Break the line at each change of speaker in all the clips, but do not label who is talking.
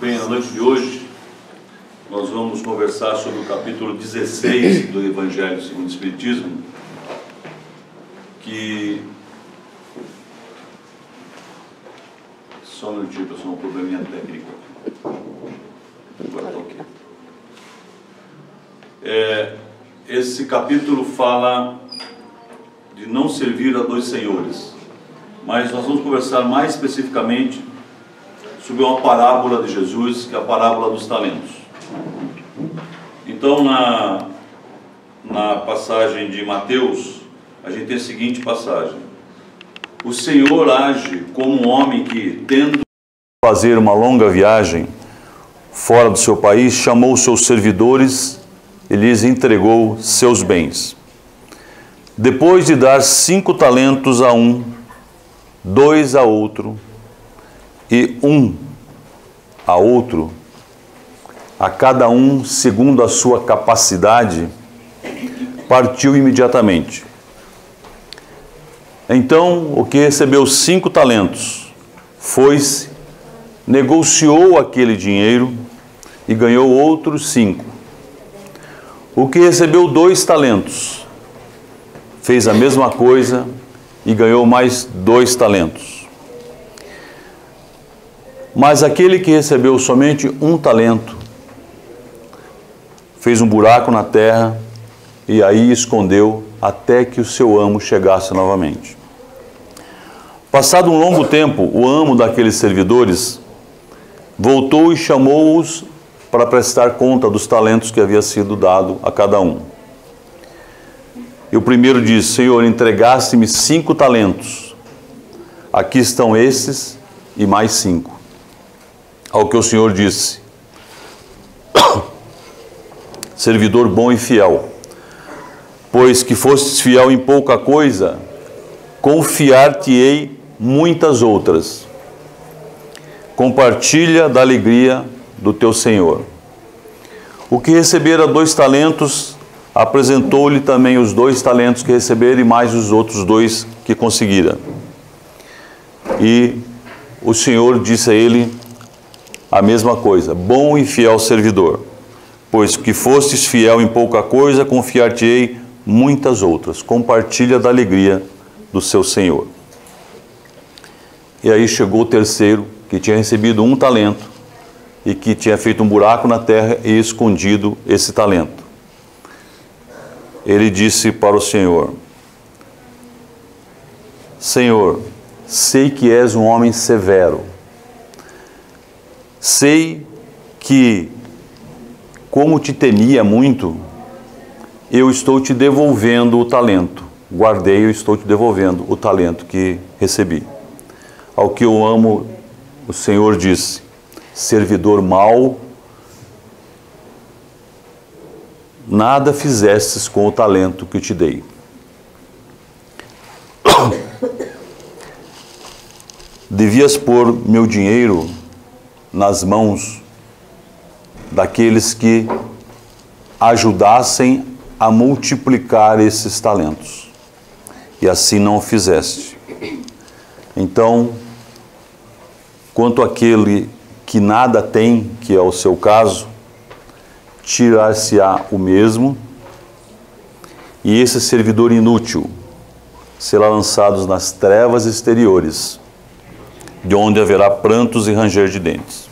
Bem, na noite de hoje, nós vamos conversar sobre o capítulo 16 do Evangelho segundo o Espiritismo, que... Só um minutinho, pessoal, um probleminha técnico. Agora está ok. Esse capítulo fala de não servir a dois senhores, mas nós vamos conversar mais especificamente sobre uma parábola de Jesus, que é a parábola dos talentos. Então, na passagem de Mateus, a gente tem a seguinte passagem: o Senhor age como um homem que, tendo fazer uma longa viagem fora do seu país, chamou seus servidores e lhes entregou seus bens. Depois de dar 5 talentos a um, 2 a outro e 1 a outro, a cada um segundo a sua capacidade, partiu imediatamente. Então, o que recebeu 5 talentos foi-se, negociou aquele dinheiro e ganhou outros 5. O que recebeu 2 talentos fez a mesma coisa e ganhou mais 2 talentos. Mas aquele que recebeu somente 1 talento fez um buraco na terra e aí escondeu até que o seu amo chegasse novamente. Passado um longo tempo, o amo daqueles servidores voltou e chamou-os para prestar conta dos talentos que havia sido dado a cada um. E o primeiro disse: Senhor, entregaste-me 5 talentos. Aqui estão esses e mais 5. Ao que o Senhor disse: servidor bom e fiel, pois que fostes fiel em pouca coisa, confiar-te-ei muitas outras. Compartilha da alegria do teu Senhor. O que recebera 2 talentos, apresentou-lhe também os 2 talentos que recebera e mais os outros 2 que conseguira. E o Senhor disse a ele a mesma coisa: bom e fiel servidor, pois que fostes fiel em pouca coisa, confiar-te-ei muitas outras. Compartilha da alegria do seu Senhor. E aí chegou o terceiro, que tinha recebido 1 talento e que tinha feito um buraco na terra e escondido esse talento. Ele disse para o Senhor: Senhor, sei que és um homem severo. Sei que, como te temia muito, eu estou te devolvendo o talento. Guardei, eu estou te devolvendo o talento que recebi. Ao que eu amo, o Senhor disse: servidor mau, nada fizestes com o talento que te dei. Devias pôr meu dinheiro nas mãos daqueles que ajudassem a multiplicar esses talentos. E assim não o fizeste. Então, quanto àquele que nada tem, que é o seu caso, tirar-se-á o mesmo, e esse servidor inútil será lançado nas trevas exteriores, de onde haverá prantos e ranger de dentes.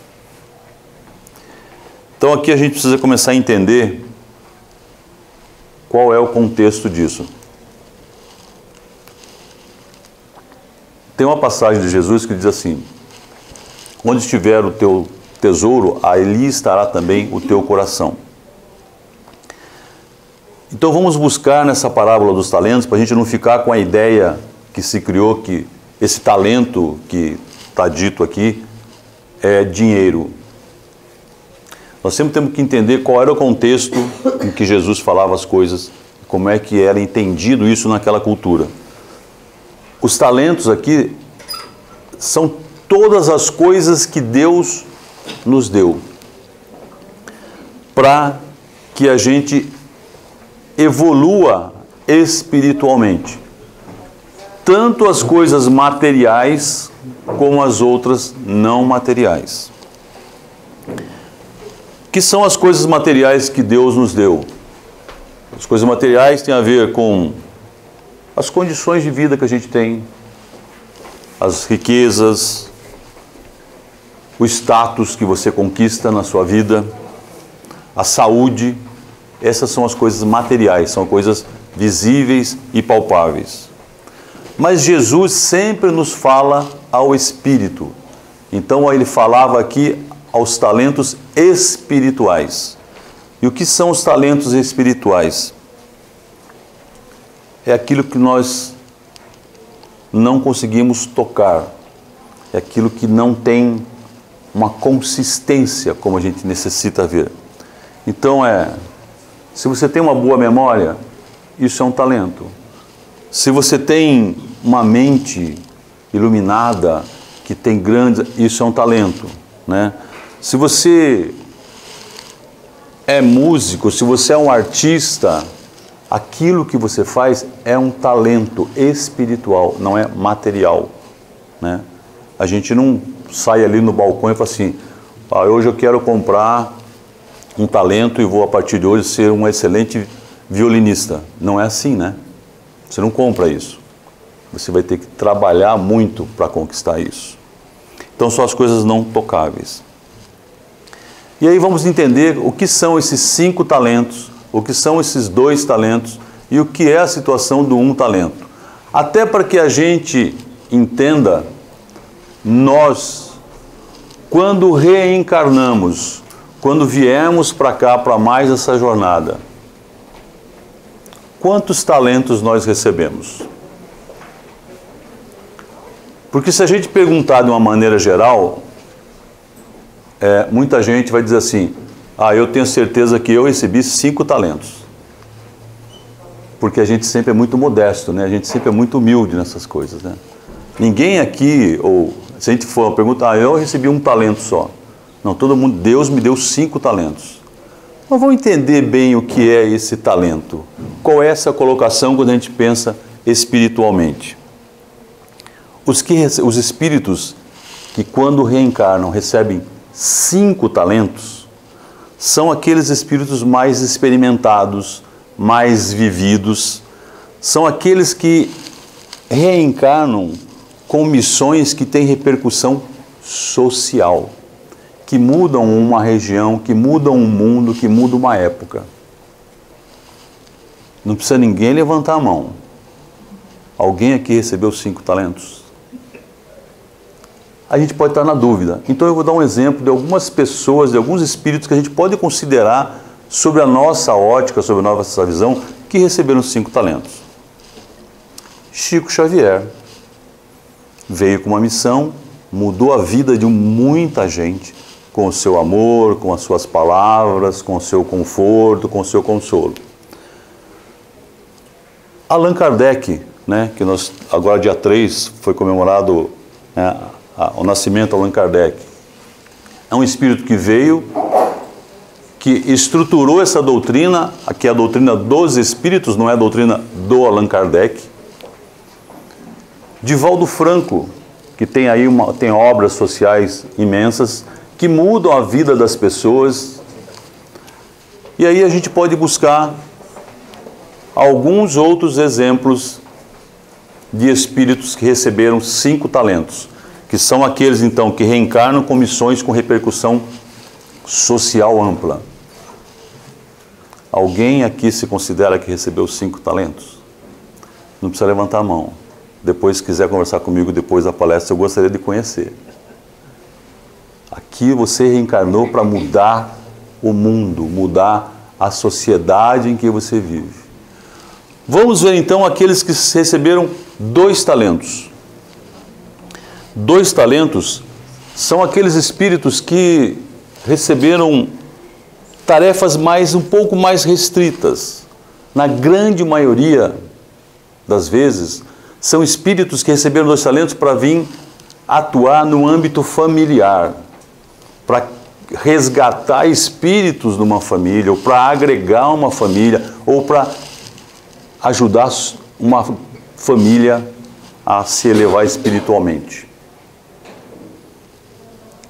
Então aqui a gente precisa começar a entender qual é o contexto disso. Tem uma passagem de Jesus que diz assim: onde estiver o teu tesouro, ali estará também o teu coração. Então vamos buscar nessa parábola dos talentos, para a gente não ficar com a ideia que se criou que esse talento que está dito aqui é dinheiro. Nós sempre temos que entender qual era o contexto em que Jesus falava as coisas, como é que era entendido isso naquela cultura. Os talentos aqui são todas as coisas que Deus nos deu para que a gente evolua espiritualmente. Tanto as coisas materiais como as outras não materiais. que são as coisas materiais que Deus nos deu. As coisas materiais têm a ver com as condições de vida que a gente tem, as riquezas, o status que você conquista na sua vida, a saúde. Essas são as coisas materiais, são coisas visíveis e palpáveis. Mas Jesus sempre nos fala ao Espírito. Então ele falava aqui aos talentos espirituais. E o que são os talentos espirituais? É aquilo que nós não conseguimos tocar. É aquilo que não tem uma consistência como a gente necessita ver. Então se você tem uma boa memória, isso é um talento. Se você tem uma mente iluminada, que tem grandes, isso é um talento, né? Se você é músico, se você é um artista, aquilo que você faz é um talento espiritual, não é material, né? A gente não sai ali no balcão e fala assim, hoje eu quero comprar um talento e vou a partir de hoje ser um excelente violinista. Não é assim, né? Você não compra isso. Você vai ter que trabalhar muito para conquistar isso. Então são as coisas não tocáveis. E aí vamos entender o que são esses 5 talentos, o que são esses 2 talentos e o que é a situação do 1 talento. Até para que a gente entenda, nós, quando reencarnamos, quando viemos para cá, para mais essa jornada, quantos talentos nós recebemos? Porque se a gente perguntar de uma maneira geral, muita gente vai dizer assim, eu tenho certeza que eu recebi 5 talentos. Porque a gente sempre é muito modesto, né? A gente sempre é muito humilde nessas coisas, né? Ninguém aqui, ou se a gente for perguntar, eu recebi 1 talento só. Não, todo mundo, Deus me deu 5 talentos. Mas vamos entender bem o que é esse talento. Qual é essa colocação quando a gente pensa espiritualmente? Os espíritos que quando reencarnam recebem 5 talentos, são aqueles espíritos mais experimentados, mais vividos, são aqueles que reencarnam com missões que têm repercussão social, que mudam uma região, que mudam um mundo, que mudam uma época. Não precisa ninguém levantar a mão. Alguém aqui recebeu 5 talentos? A gente pode estar na dúvida. Então eu vou dar um exemplo de algumas pessoas, de alguns espíritos que a gente pode considerar sobre a nossa ótica, sobre a nossa visão, que receberam 5 talentos. Chico Xavier veio com uma missão, mudou a vida de muita gente, com o seu amor, com as suas palavras, com o seu conforto, com o seu consolo. Allan Kardec, né, que agora dia 3 foi comemorado, né, o nascimento de Allan Kardec. É um espírito que veio, que estruturou essa doutrina, que é a doutrina dos espíritos, não é a doutrina do Allan Kardec. Divaldo Franco, que tem aí tem obras sociais imensas, que mudam a vida das pessoas. E aí a gente pode buscar alguns outros exemplos de espíritos que receberam 5 talentos, que são aqueles, então, que reencarnam com missões com repercussão social ampla. Alguém aqui se considera que recebeu 5 talentos? Não precisa levantar a mão. Depois, se quiser conversar comigo depois da palestra, eu gostaria de conhecer. Aqui você reencarnou para mudar o mundo, mudar a sociedade em que você vive. Vamos ver, então, aqueles que receberam 2 talentos. 2 talentos são aqueles espíritos que receberam tarefas um pouco mais restritas. Na grande maioria das vezes, são espíritos que receberam 2 talentos para vir atuar no âmbito familiar, para resgatar espíritos numa família, ou para agregar uma família, ou para ajudar uma família a se elevar espiritualmente.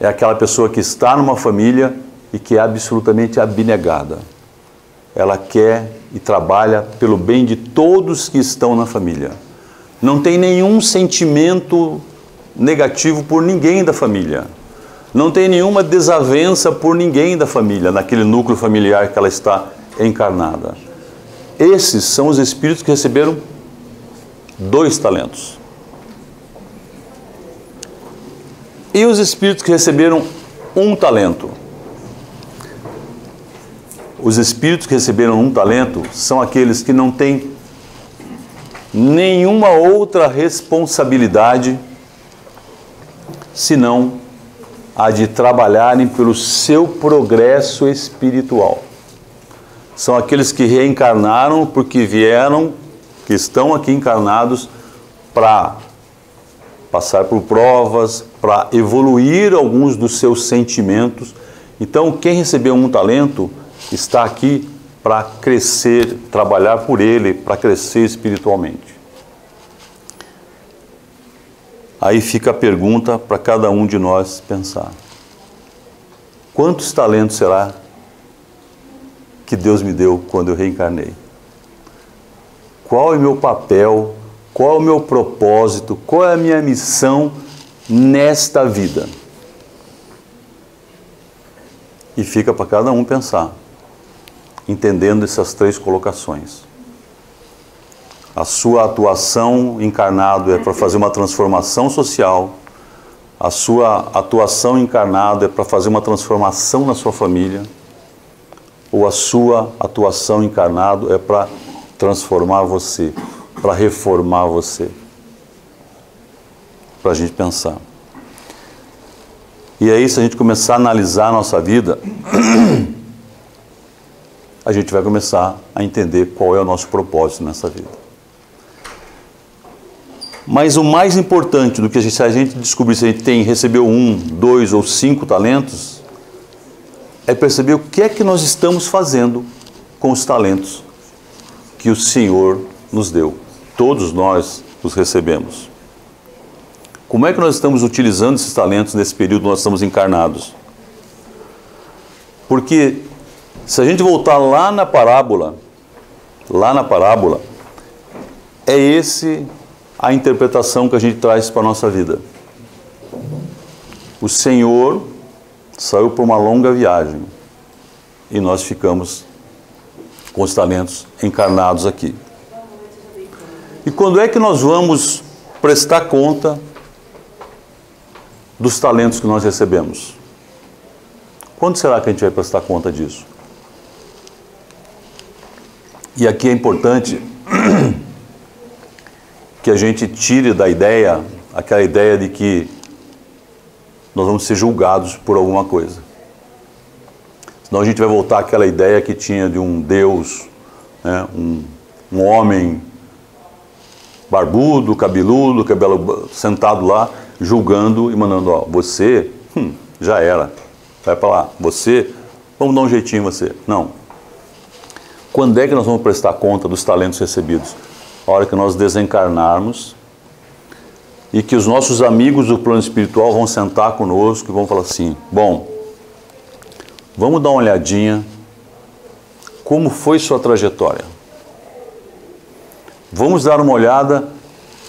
É aquela pessoa que está numa família e que é absolutamente abnegada. Ela quer e trabalha pelo bem de todos que estão na família. Não tem nenhum sentimento negativo por ninguém da família. Não tem nenhuma desavença por ninguém da família, naquele núcleo familiar que ela está encarnada. Esses são os espíritos que receberam 2 talentos. E os espíritos que receberam 1 talento? Os espíritos que receberam 1 talento são aqueles que não têm nenhuma outra responsabilidade senão a de trabalharem pelo seu progresso espiritual. São aqueles que reencarnaram porque vieram, que estão aqui encarnados para passar por provas, para evoluir alguns dos seus sentimentos. Então, quem recebeu 1 talento está aqui para crescer, trabalhar por ele, para crescer espiritualmente. Aí fica a pergunta para cada um de nós pensar. Quantos talentos será que Deus me deu quando eu reencarnei? Qual é o meu papel? Qual é o meu propósito? Qual é a minha missão nesta vida? E fica para cada um pensar, entendendo essas 3 colocações. A sua atuação encarnado é para fazer uma transformação social. A sua atuação encarnado é para fazer uma transformação na sua família. Ou a sua atuação encarnado é para transformar você, para reformar você. Para a gente pensar. E aí, se a gente começar a analisar a nossa vida, a gente vai começar a entender qual é o nosso propósito nessa vida. Mas o mais importante do que se a gente descobrir se a gente recebeu 1, 2 ou 5 talentos, é perceber o que é que nós estamos fazendo com os talentos que o Senhor nos deu. Todos nós os recebemos. Como é que nós estamos utilizando esses talentos nesse período que nós estamos encarnados? Porque se a gente voltar lá na parábola, é esse a interpretação que a gente traz para a nossa vida. O Senhor saiu por uma longa viagem e nós ficamos com os talentos encarnados aqui. E quando é que nós vamos prestar conta dos talentos que nós recebemos? Quando será que a gente vai prestar conta disso? E aqui é importante que a gente tire da ideia, aquela ideia de que nós vamos ser julgados por alguma coisa. Senão a gente vai voltar àquela ideia que tinha de um Deus, né, um homem barbudo, cabeludo, cabelo sentado lá, julgando e mandando, ó, você, já era, vai para lá, você, vamos dar um jeitinho em você. Não. Quando é que nós vamos prestar conta dos talentos recebidos? A hora que nós desencarnarmos e que os nossos amigos do plano espiritual vão sentar conosco e vão falar assim, bom, vamos dar uma olhadinha como foi sua trajetória. Vamos dar uma olhada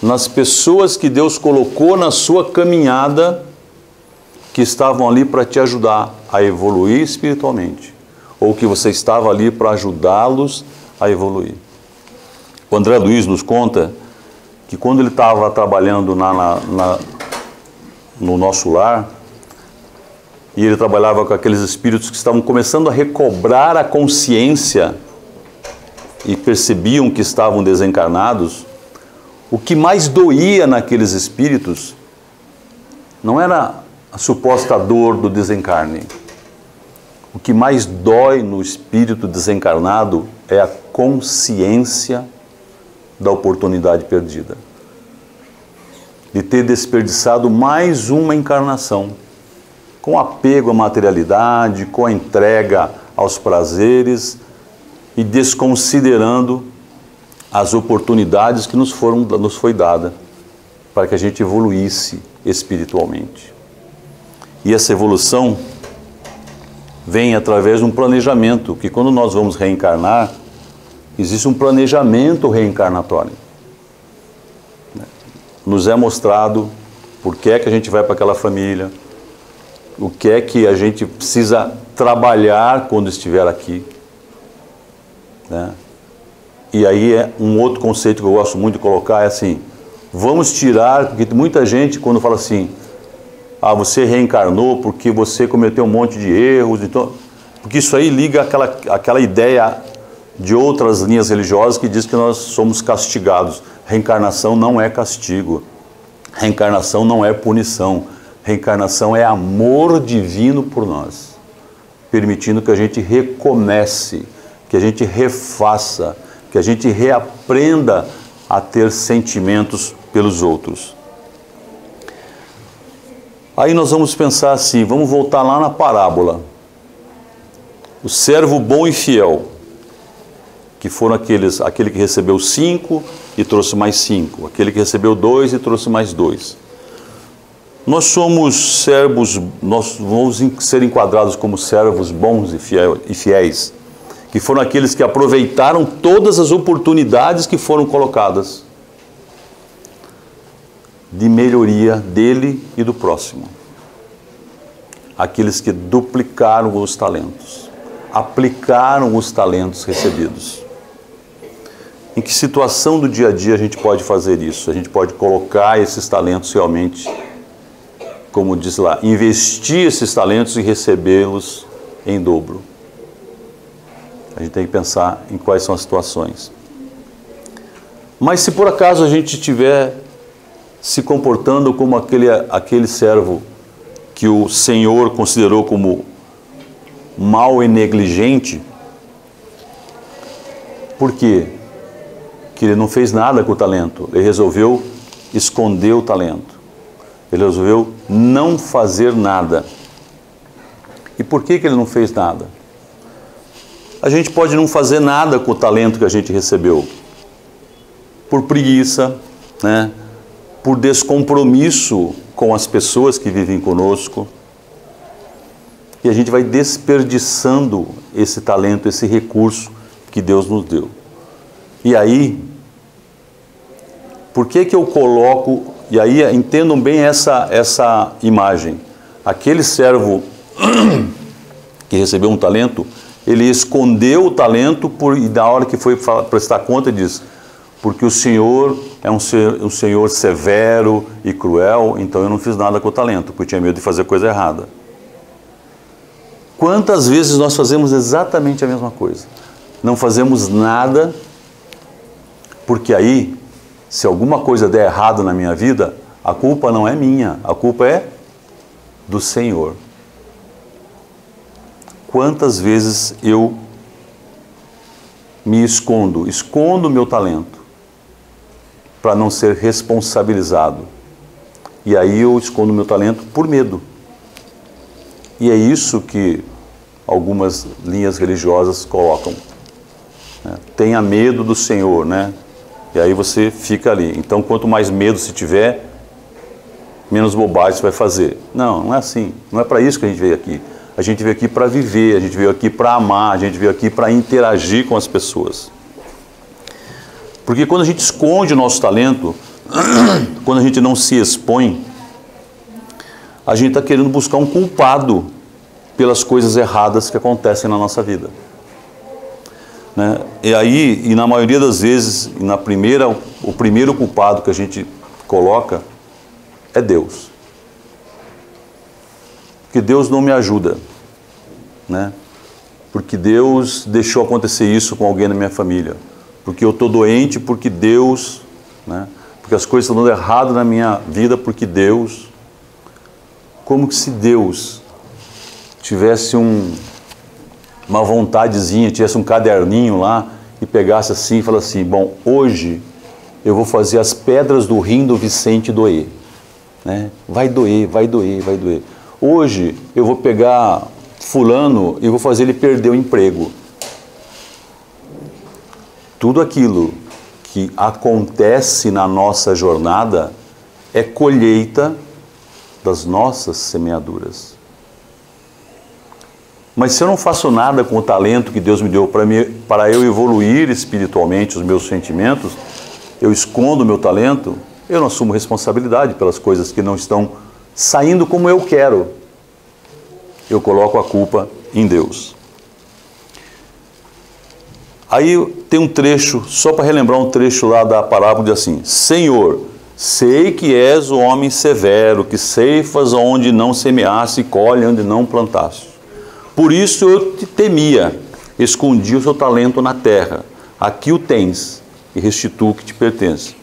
nas pessoas que Deus colocou na sua caminhada que estavam ali para te ajudar a evoluir espiritualmente, ou que você estava ali para ajudá-los a evoluir. O André Luiz nos conta que quando ele estava trabalhando no nosso lar, e ele trabalhava com aqueles espíritos que estavam começando a recobrar a consciência e percebiam que estavam desencarnados, o que mais doía naqueles espíritos não era a suposta dor do desencarne. O que mais dói no espírito desencarnado é a consciência da oportunidade perdida, de ter desperdiçado mais uma encarnação, com apego à materialidade, com a entrega aos prazeres e desconsiderando as oportunidades que nos foi dada para que a gente evoluísse espiritualmente. E essa evolução vem através de um planejamento, que quando nós vamos reencarnar, existe um planejamento reencarnatório. Nos é mostrado por que é que a gente vai para aquela família, o que é que a gente precisa trabalhar quando estiver aqui. Né? E aí é um outro conceito que eu gosto muito de colocar, é assim, vamos tirar, porque muita gente quando fala assim, ah, você reencarnou porque você cometeu um monte de erros, então, porque isso aí liga àquela ideia de outras linhas religiosas que diz que nós somos castigados. Reencarnação não é castigo, reencarnação não é punição, reencarnação é amor divino por nós, permitindo que a gente recomece, que a gente refaça, que a gente reaprenda a ter sentimentos pelos outros. Aí nós vamos pensar assim, vamos voltar lá na parábola. O servo bom e fiel, que foram aquele que recebeu 5 e trouxe mais 5, aquele que recebeu 2 e trouxe mais 2. Nós somos servos, nós vamos ser enquadrados como servos bons e fiéis, que foram aqueles que aproveitaram todas as oportunidades que foram colocadas de melhoria dele e do próximo. Aqueles que duplicaram os talentos, aplicaram os talentos recebidos. Em que situação do dia a dia a gente pode fazer isso? A gente pode colocar esses talentos realmente, como diz lá, investir esses talentos e recebê-los em dobro. A gente tem que pensar em quais são as situações. Mas se por acaso a gente estiver se comportando como aquele servo que o Senhor considerou como mau e negligente, por quê? Que ele não fez nada com o talento, ele resolveu esconder o talento, ele resolveu não fazer nada. E por que ele não fez nada? A gente pode não fazer nada com o talento que a gente recebeu, por preguiça, né? Por descompromisso com as pessoas que vivem conosco, e a gente vai desperdiçando esse talento, esse recurso que Deus nos deu. E aí, por que eu coloco, e aí entendam bem essa imagem, aquele servo que recebeu um talento, ele escondeu o talento e na hora que foi prestar conta ele diz, porque o Senhor é um Senhor severo e cruel, então eu não fiz nada com o talento, porque eu tinha medo de fazer coisa errada. Quantas vezes nós fazemos exatamente a mesma coisa? Não fazemos nada, porque aí, se alguma coisa der errado na minha vida, a culpa não é minha, a culpa é do Senhor. Quantas vezes eu me escondo o meu talento, para não ser responsabilizado. E aí eu escondo o meu talento por medo. E é isso que algumas linhas religiosas colocam. Né? Tenha medo do Senhor, né? E aí você fica ali. Então, quanto mais medo se tiver, menos bobagem você vai fazer. Não, não é assim. Não é para isso que a gente veio aqui. A gente veio aqui para viver, a gente veio aqui para amar, a gente veio aqui para interagir com as pessoas. Porque quando a gente esconde o nosso talento, quando a gente não se expõe, a gente está querendo buscar um culpado pelas coisas erradas que acontecem na nossa vida. Né? E na maioria das vezes, o primeiro culpado que a gente coloca é Deus. Porque Deus não me ajuda. Né? Porque Deus deixou acontecer isso com alguém na minha família. Porque eu estou doente, porque Deus, né? Porque as coisas estão dando errado na minha vida, porque Deus. Como que se Deus tivesse uma vontadezinha, tivesse um caderninho lá e pegasse assim e falasse assim, bom, hoje eu vou fazer as pedras do rim do Vicente doer. Né? Vai doer, vai doer, vai doer. Hoje eu vou pegar fulano e vou fazer ele perder o emprego. Tudo aquilo que acontece na nossa jornada é colheita das nossas semeaduras. Mas se eu não faço nada com o talento que Deus me deu para eu evoluir espiritualmente os meus sentimentos, eu escondo o meu talento, eu não assumo responsabilidade pelas coisas que não estão saindo como eu quero. Eu coloco a culpa em Deus. Aí tem um trecho, só para relembrar um trecho lá da parábola, diz assim: Senhor, sei que és o homem severo, que ceifas onde não semeaste e colhe onde não plantaste. Por isso eu te temia, escondi o seu talento na terra. Aqui o tens, e restituo o que te pertence.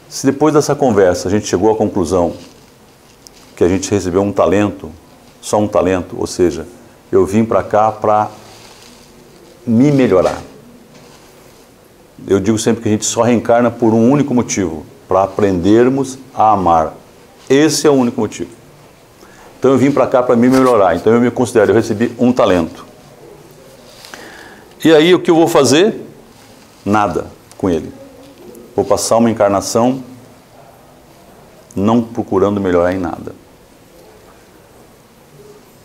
Se depois dessa conversa a gente chegou à conclusão que a gente recebeu um talento, só um talento, ou seja, eu vim para cá para me melhorar. Eu digo sempre que a gente só reencarna por um único motivo, para aprendermos a amar. Esse é o único motivo. Então eu vim para cá para me melhorar, então eu me considero, eu recebi um talento. E aí o que eu vou fazer? Nada com ele. Vou passar uma encarnação não procurando melhorar em nada.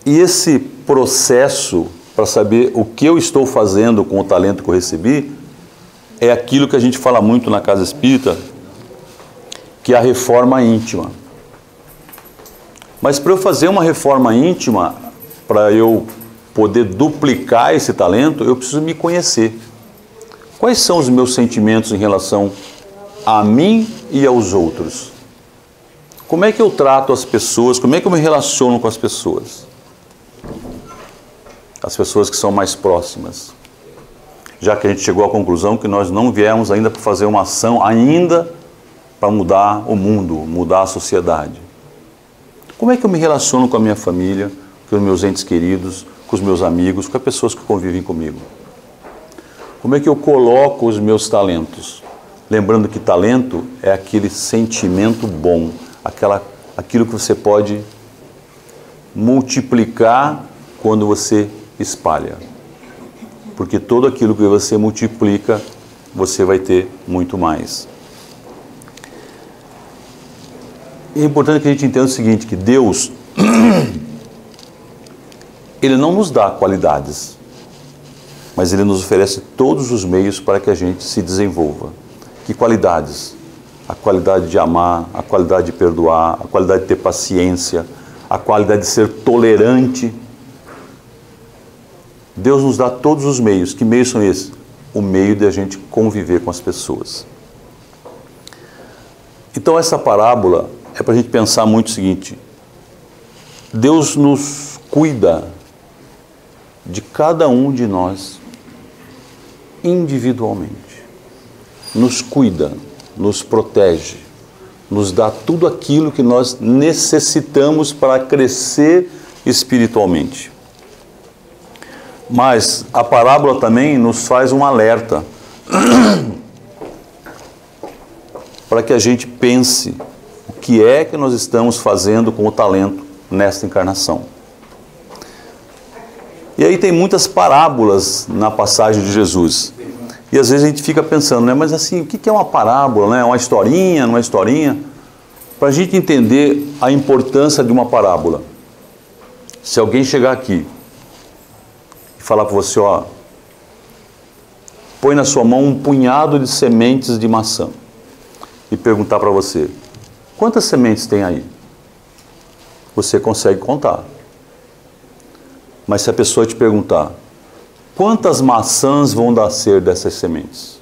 E esse processo para saber o que eu estou fazendo com o talento que eu recebi é aquilo que a gente fala muito na Casa Espírita, que é a reforma íntima. Mas para eu fazer uma reforma íntima, para eu poder duplicar esse talento, eu preciso me conhecer. Quais são os meus sentimentos em relação a mim e aos outros? Como é que eu trato as pessoas? Como é que eu me relaciono com as pessoas? As pessoas que são mais próximas. Já que a gente chegou à conclusão que nós não viemos ainda para fazer uma ação, ainda para mudar o mundo, mudar a sociedade. Como é que eu me relaciono com a minha família, com os meus entes queridos, com os meus amigos, com as pessoas que convivem comigo? Como é que eu coloco os meus talentos? Lembrando que talento é aquele sentimento bom, aquilo que você pode multiplicar quando você espalha. Porque todo aquilo que você multiplica, você vai ter muito mais. É importante que a gente entenda o seguinte, que Deus, Ele não nos dá qualidades, mas Ele nos oferece todos os meios para que a gente se desenvolva. Que qualidades? A qualidade de amar, a qualidade de perdoar, a qualidade de ter paciência, a qualidade de ser tolerante. Deus nos dá todos os meios. Que meios são esses? O meio de a gente conviver com as pessoas. Então essa parábola é para a gente pensar muito o seguinte: Deus nos cuida de cada um de nós individualmente. Nos cuida, nos protege, nos dá tudo aquilo que nós necessitamos para crescer espiritualmente. Mas a parábola também nos faz um alerta para que a gente pense o que é que nós estamos fazendo com o talento nesta encarnação. E aí tem muitas parábolas na passagem de Jesus. E às vezes a gente fica pensando, né? Mas assim, o que é uma parábola? Né? Uma historinha, não é historinha? Para a gente entender a importância de uma parábola. Se alguém chegar aqui e falar para você, ó, põe na sua mão um punhado de sementes de maçã e perguntar para você, quantas sementes tem aí? Você consegue contar. Mas se a pessoa te perguntar, quantas maçãs vão nascer dessas sementes?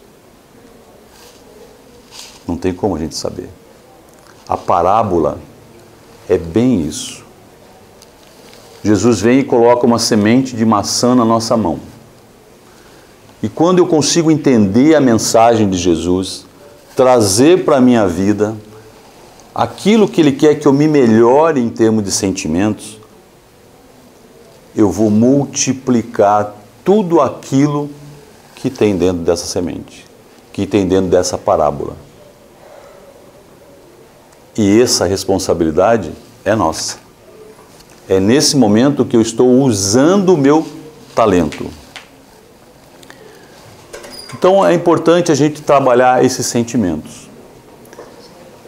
Não tem como a gente saber. A parábola é bem isso. Jesus vem e coloca uma semente de maçã na nossa mão. E quando eu consigo entender a mensagem de Jesus, trazer para a minha vida aquilo que Ele quer que eu me melhore em termos de sentimentos, eu vou multiplicar tudo aquilo que tem dentro dessa semente, que tem dentro dessa parábola. E essa responsabilidade é nossa. É nesse momento que eu estou usando o meu talento. Então é importante a gente trabalhar esses sentimentos.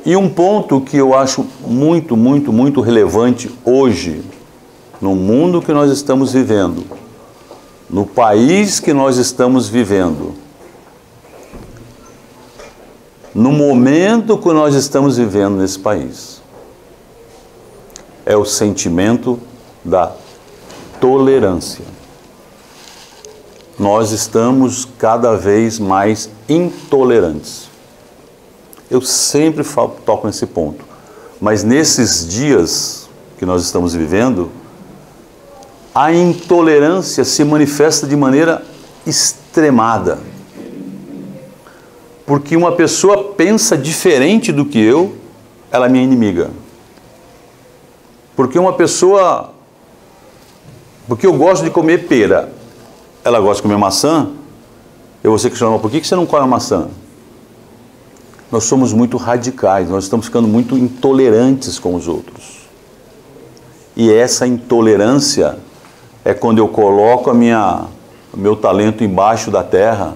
E um ponto que eu acho muito relevante hoje, no mundo que nós estamos vivendo, no país que nós estamos vivendo, no momento que nós estamos vivendo nesse país, é o sentimento da tolerância. Nós estamos cada vez mais intolerantes. Eu sempre toco nesse ponto. Mas nesses dias que nós estamos vivendo, a intolerância se manifesta de maneira extremada. Porque uma pessoa pensa diferente do que eu, ela é minha inimiga. Porque uma pessoa... Porque eu gosto de comer pera, ela gosta de comer maçã, eu vou ser questionado, por que você não come a maçã? Nós somos muito radicais, nós estamos ficando muito intolerantes com os outros. E essa intolerância é quando eu coloco o meu talento embaixo da terra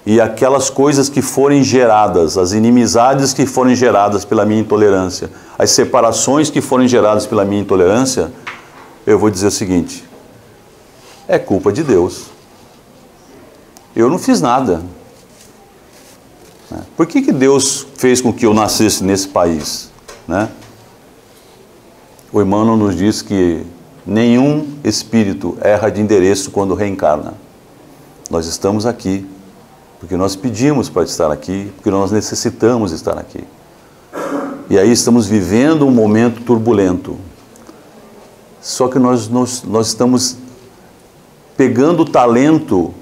e aquelas coisas que forem geradas, as inimizades que forem geradas pela minha intolerância, as separações que forem geradas pela minha intolerância, eu vou dizer o seguinte: é culpa de Deus. Eu não fiz nada. Por que Deus fez com que eu nascesse nesse país? Né? O Emmanuel nos diz que nenhum espírito erra de endereço quando reencarna. Nós estamos aqui porque nós pedimos para estar aqui, porque nós necessitamos estar aqui. E aí estamos vivendo um momento turbulento. Só que nós estamos pegando o talento,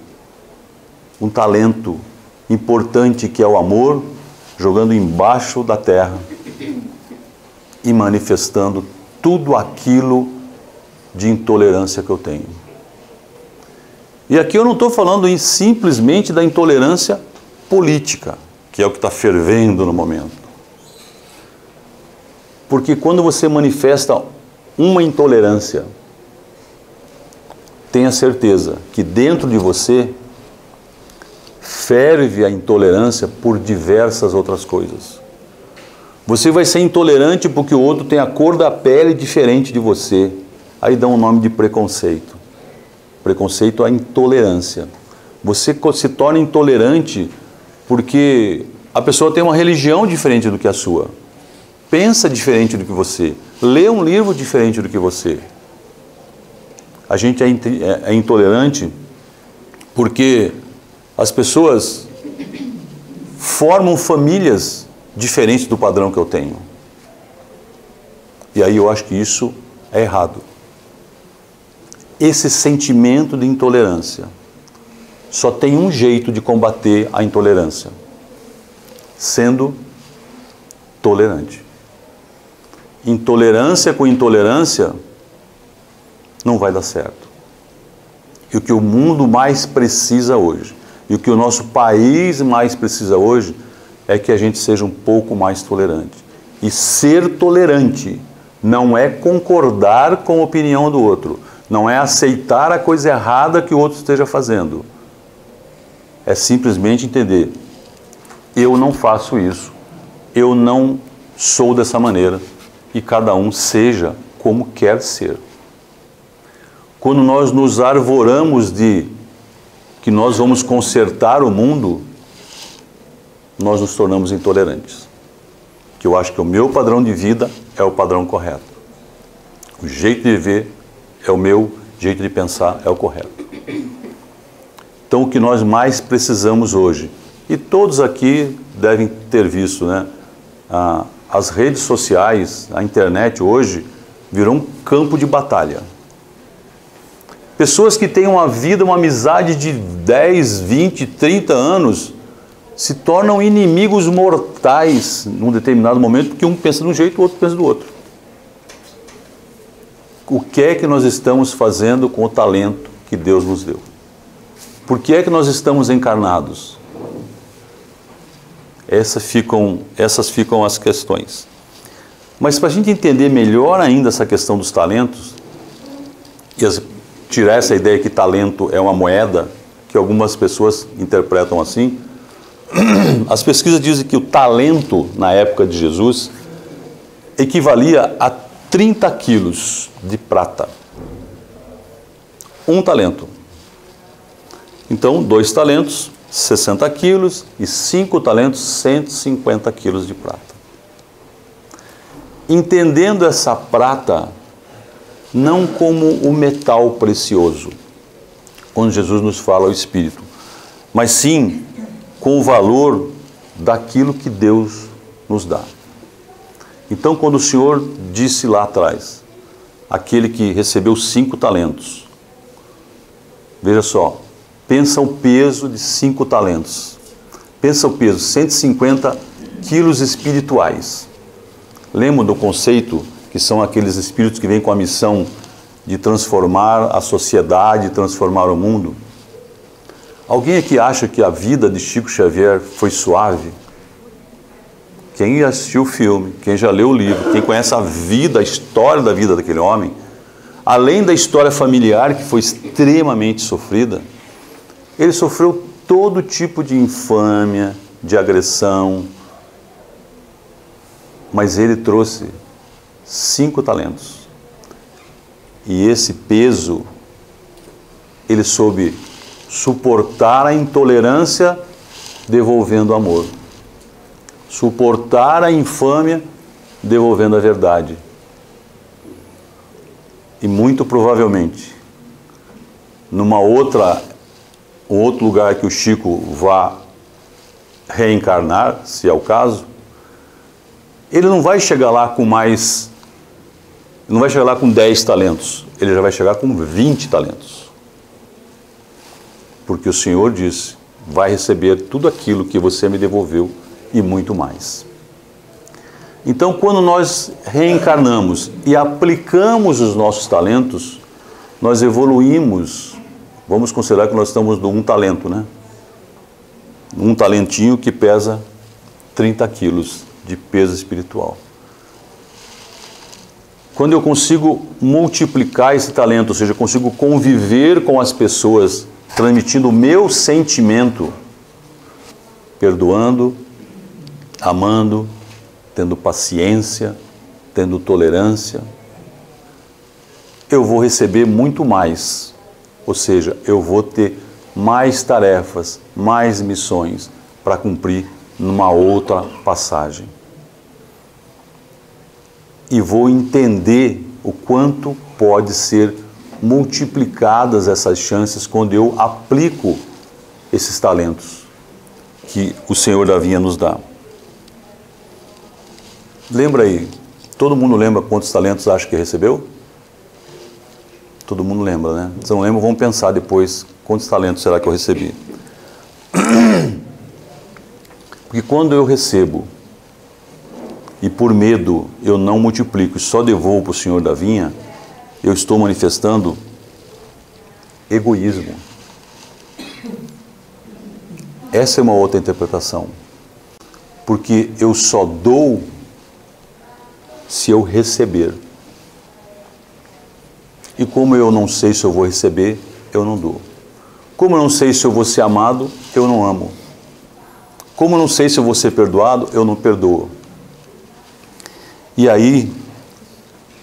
um talento importante que é o amor, jogando embaixo da terra e manifestando tudo aquilo de intolerância que eu tenho. E aqui eu não estou falando simplesmente da intolerância política, que é o que está fervendo no momento. Porque quando você manifesta uma intolerância, tenha certeza que dentro de você ferve a intolerância por diversas outras coisas. Você vai ser intolerante porque o outro tem a cor da pele diferente de você. Aí dá um nome de preconceito. Preconceito é a intolerância. Você se torna intolerante porque a pessoa tem uma religião diferente do que a sua. Pensa diferente do que você. Lê um livro diferente do que você. A gente é intolerante porque as pessoas formam famílias diferentes do padrão que eu tenho. E aí eu acho que isso é errado. Esse sentimento de intolerância, só tem um jeito de combater a intolerância: sendo tolerante. Intolerância com intolerância não vai dar certo. E o que o mundo mais precisa hoje, e o que o nosso país mais precisa hoje, é que a gente seja um pouco mais tolerante. E ser tolerante não é concordar com a opinião do outro, não é aceitar a coisa errada que o outro esteja fazendo. É simplesmente entender: eu não faço isso, eu não sou dessa maneira, e cada um seja como quer ser. Quando nós nos arvoramos de que nós vamos consertar o mundo, nós nos tornamos intolerantes. Que eu acho que o meu padrão de vida é o padrão correto. O jeito de viver é o meu jeito de pensar, é o correto. Então o que nós mais precisamos hoje, e todos aqui devem ter visto, né? As redes sociais, a internet hoje, virou um campo de batalha. Pessoas que têm uma vida, uma amizade de 10, 20, 30 anos, se tornam inimigos mortais num determinado momento, porque um pensa de um jeito e o outro pensa do outro. O que é que nós estamos fazendo com o talento que Deus nos deu? Por que é que nós estamos encarnados? Essas ficam as questões. Mas para a gente entender melhor ainda essa questão dos talentos, e tirar essa ideia que talento é uma moeda, que algumas pessoas interpretam assim, as pesquisas dizem que o talento, na época de Jesus, equivalia a 30 quilos de prata. 1 talento. Então, 2 talentos, 60 quilos, e 5 talentos, 150 quilos de prata. Entendendo essa prata não como o metal precioso, quando Jesus nos fala ao Espírito, mas sim com o valor daquilo que Deus nos dá. Então, quando o Senhor disse lá atrás, aquele que recebeu 5 talentos, veja só, pensa o peso de 5 talentos, pensa o peso, 150 quilos espirituais. Lembra do conceito que são aqueles espíritos que vêm com a missão de transformar a sociedade, transformar o mundo? Alguém aqui acha que a vida de Chico Xavier foi suave? Quem assistiu o filme, quem já leu o livro, quem conhece a vida, a história da vida daquele homem, além da história familiar que foi extremamente sofrida, ele sofreu todo tipo de infâmia, de agressão, mas ele trouxe 5 talentos. E esse peso, ele soube suportar a intolerância, devolvendo amor. Suportar a infâmia, devolvendo a verdade. E muito provavelmente, um outro lugar que o Chico vá reencarnar, se é o caso, ele não vai chegar lá com mais, não vai chegar lá com 10 talentos, ele já vai chegar com 20 talentos. Porque o Senhor disse, vai receber tudo aquilo que você me devolveu e muito mais. Então, quando nós reencarnamos e aplicamos os nossos talentos, nós evoluímos. Vamos considerar que nós estamos no 1 talento, né? Um talentinho que pesa 30 quilos de peso espiritual. Quando eu consigo multiplicar esse talento, ou seja, eu consigo conviver com as pessoas, transmitindo o meu sentimento, perdoando, amando, tendo paciência, tendo tolerância, eu vou receber muito mais. Ou seja, eu vou ter mais tarefas, mais missões para cumprir numa outra passagem. E vou entender o quanto pode ser multiplicadas essas chances quando eu aplico esses talentos que o Senhor da vinha nos dá. Lembra aí, todo mundo lembra quantos talentos acha que recebeu? Todo mundo lembra, né? Se não lembra, vamos pensar depois, quantos talentos será que eu recebi? Porque quando eu recebo, e por medo eu não multiplico, só devolvo para o Senhor da vinha, eu estou manifestando egoísmo. Essa é uma outra interpretação. Porque eu só dou se eu receber. E como eu não sei se eu vou receber, eu não dou. Como eu não sei se eu vou ser amado, eu não amo. Como eu não sei se eu vou ser perdoado, eu não perdoo. E aí,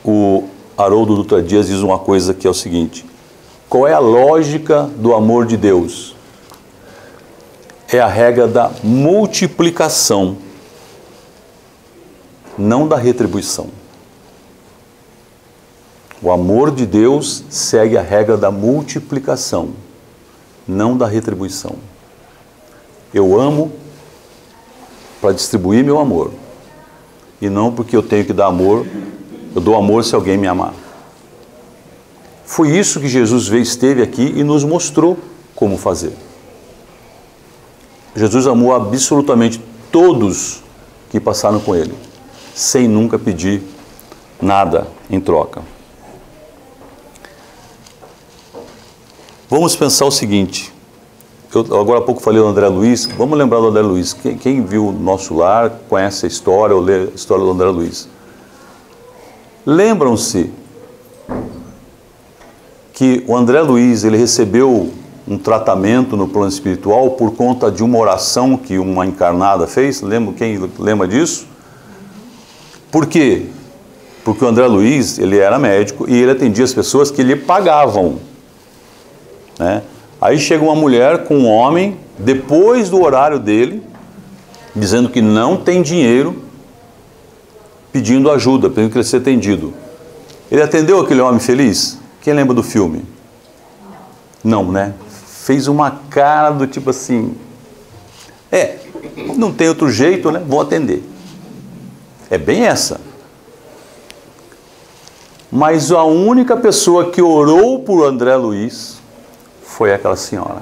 o Haroldo Dutra Dias diz uma coisa que é o seguinte: qual é a lógica do amor de Deus? É a regra da multiplicação, não da retribuição. O amor de Deus segue a regra da multiplicação, não da retribuição. Eu amo para distribuir meu amor, e não porque eu tenho que dar amor, eu dou amor se alguém me amar. Foi isso que Jesus esteve aqui e nos mostrou como fazer. Jesus amou absolutamente todos que passaram com ele, sem nunca pedir nada em troca. Vamos pensar o seguinte, eu agora há pouco falei do André Luiz, vamos lembrar do André Luiz. Quem viu o Nosso Lar, conhece a história ou lê a história do André Luiz. Lembram-se que o André Luiz, ele recebeu um tratamento no plano espiritual por conta de uma oração que uma encarnada fez? Quem lembra disso? Por quê? Porque o André Luiz, ele era médico e ele atendia as pessoas que lhe pagavam, né? Aí chega uma mulher com um homem, depois do horário dele, dizendo que não tem dinheiro, pedindo ajuda, pedindo que ele seja atendido. Ele atendeu aquele homem feliz? Quem lembra do filme? Não, né? Fez uma cara do tipo assim, não tem outro jeito, né? Vou atender. É bem essa. Mas a única pessoa que orou por André Luiz foi aquela senhora.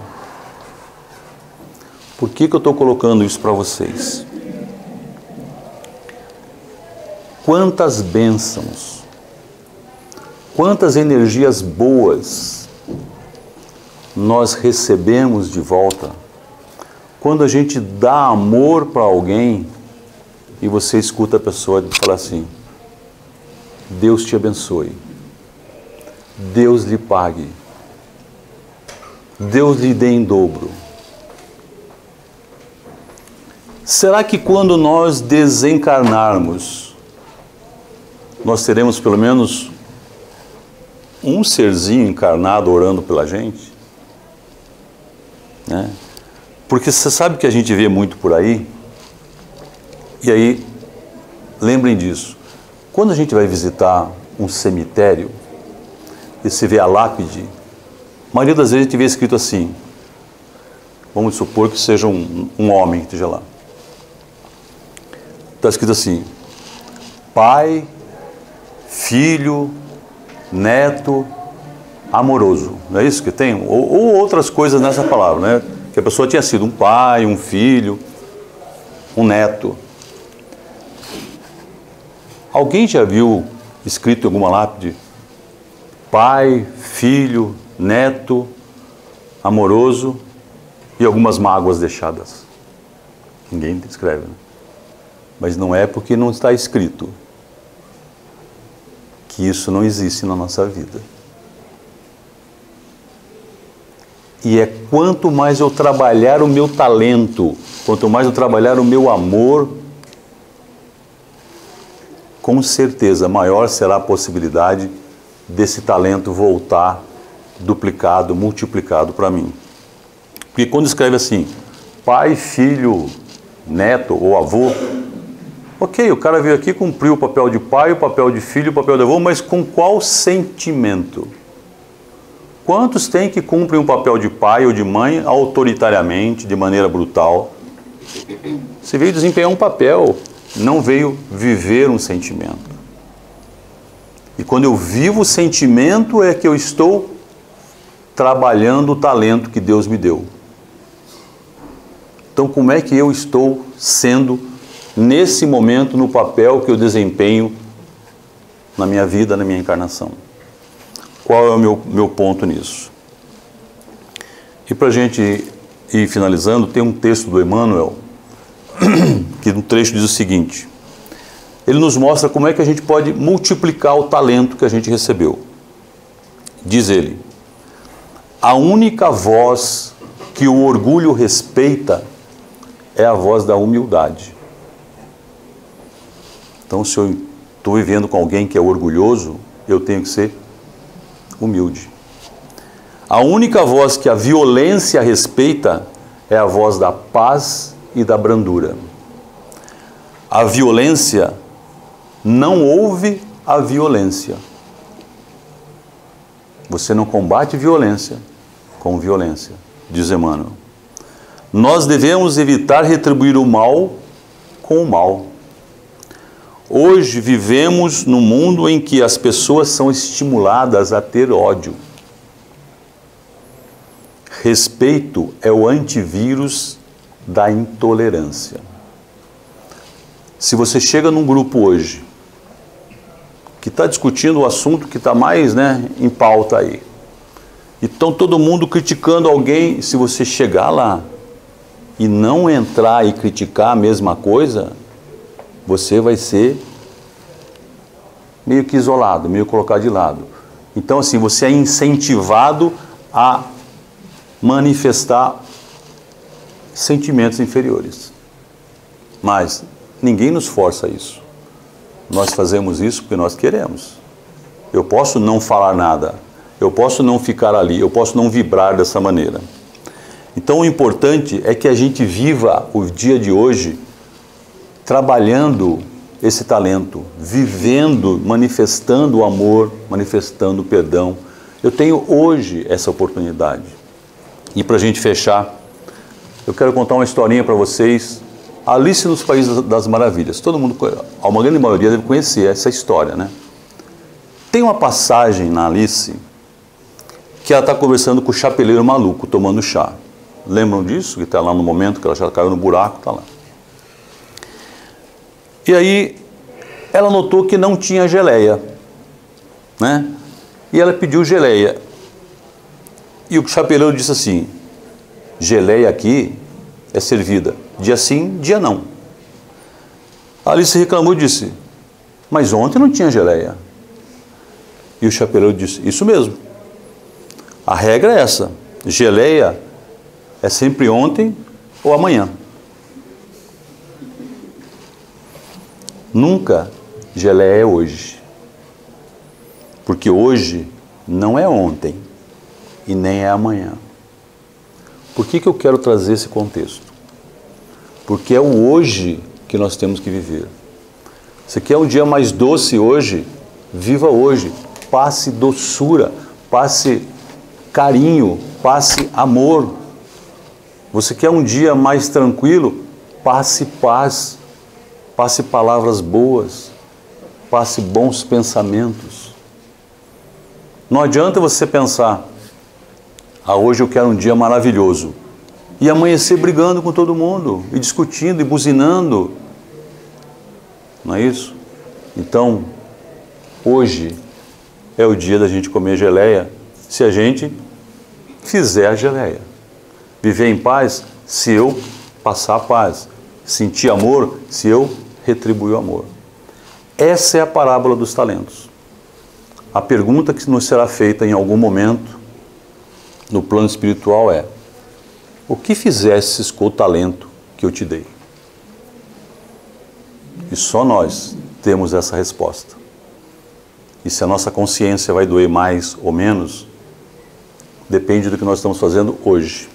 Por que eu estou colocando isso para vocês? Quantas bênçãos, quantas energias boas nós recebemos de volta quando a gente dá amor para alguém e você escuta a pessoa falar assim: Deus te abençoe, Deus lhe pague, Deus lhe dê em dobro. Será que quando nós desencarnarmos, nós teremos pelo menos um serzinho encarnado orando pela gente? Né? Porque você sabe que a gente vê muito por aí, e aí, lembrem disso, quando a gente vai visitar um cemitério, e você vê a lápide, a maioria das vezes a gente vê escrito assim, vamos supor que seja um homem que esteja lá. Está escrito assim: pai, filho, neto, amoroso. Não é isso que tem? Ou outras coisas nessa palavra, né? Que a pessoa tinha sido um pai, um filho, um neto. Alguém já viu escrito em alguma lápide pai, filho, neto, amoroso e algumas mágoas deixadas? Ninguém escreve, né? Mas não é porque não está escrito que isso não existe na nossa vida. E é quanto mais eu trabalhar o meu talento, quanto mais eu trabalhar o meu amor, com certeza maior será a possibilidade desse talento voltar duplicado, multiplicado para mim. Porque quando escreve assim, pai, filho, neto ou avô, ok, o cara veio aqui, cumpriu o papel de pai, o papel de filho, o papel de avô, mas com qual sentimento? Quantos tem que cumprem um papel de pai ou de mãe autoritariamente, de maneira brutal? Você veio desempenhar um papel, não veio viver um sentimento. E quando eu vivo o sentimento é que eu estou trabalhando o talento que Deus me deu. Então, como é que eu estou sendo nesse momento no papel que eu desempenho na minha vida, na minha encarnação? Qual é o meu ponto nisso? E para a gente ir finalizando, tem um texto do Emmanuel, que no trecho diz o seguinte: ele nos mostra como é que a gente pode multiplicar o talento que a gente recebeu. Diz ele: a única voz que o orgulho respeita é a voz da humildade. Então, se eu estou vivendo com alguém que é orgulhoso, eu tenho que ser humilde. A única voz que a violência respeita é a voz da paz e da brandura. A violência não ouve a violência. Você não combate violência com violência, diz Emmanuel. Nós devemos evitar retribuir o mal com o mal. Hoje vivemos num mundo em que as pessoas são estimuladas a ter ódio. Respeito é o antivírus da intolerância. Se você chega num grupo hoje que está discutindo o assunto que está mais, em pauta aí, e estão todo mundo criticando alguém, se você chegar lá e não entrar e criticar a mesma coisa, você vai ser meio que isolado, meio colocado de lado. Então, assim, você é incentivado a manifestar sentimentos inferiores. Mas ninguém nos força a isso. Nós fazemos isso porque nós queremos. Eu posso não falar nada, eu posso não ficar ali, eu posso não vibrar dessa maneira. Então o importante é que a gente viva o dia de hoje trabalhando esse talento, vivendo, manifestando o amor, manifestando o perdão. Eu tenho hoje essa oportunidade. E para a gente fechar, eu quero contar uma historinha para vocês. Alice nos Países das Maravilhas. Todo mundo, a uma grande maioria deve conhecer essa história, né? Tem uma passagem na Alice que ela está conversando com o chapeleiro maluco, tomando chá. Lembram disso? Que está lá no momento que ela já caiu no buraco, está lá. E aí, ela notou que não tinha geleia, né? E ela pediu geleia. E o chapeleiro disse assim, geleia aqui é servida, dia sim, dia não. A Alice reclamou e disse, mas ontem não tinha geleia. E o chapeleiro disse, isso mesmo. A regra é essa, geleia é sempre ontem ou amanhã. Nunca geleia é hoje. Porque hoje não é ontem e nem é amanhã. Por que eu quero trazer esse contexto? Porque é o hoje que nós temos que viver. Você quer um dia mais doce hoje? Viva hoje. Passe doçura, passe carinho, passe amor. Você quer um dia mais tranquilo? Passe paz, passe palavras boas, passe bons pensamentos. Não adianta você pensar, hoje eu quero um dia maravilhoso, e amanhecer brigando com todo mundo, e discutindo, e buzinando. Não é isso? Então, hoje é o dia da gente comer geleia, se a gente fizer a geleia. Viver em paz, se eu passar a paz. Sentir amor, se eu retribuir o amor. Essa é a parábola dos talentos. A pergunta que nos será feita em algum momento no plano espiritual é: o que fizestes com o talento que eu te dei? E só nós temos essa resposta. E se a nossa consciência vai doer mais ou menos, depende do que nós estamos fazendo hoje.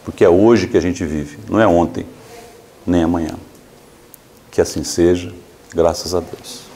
Porque é hoje que a gente vive, não é ontem, nem amanhã. Que assim seja, graças a Deus.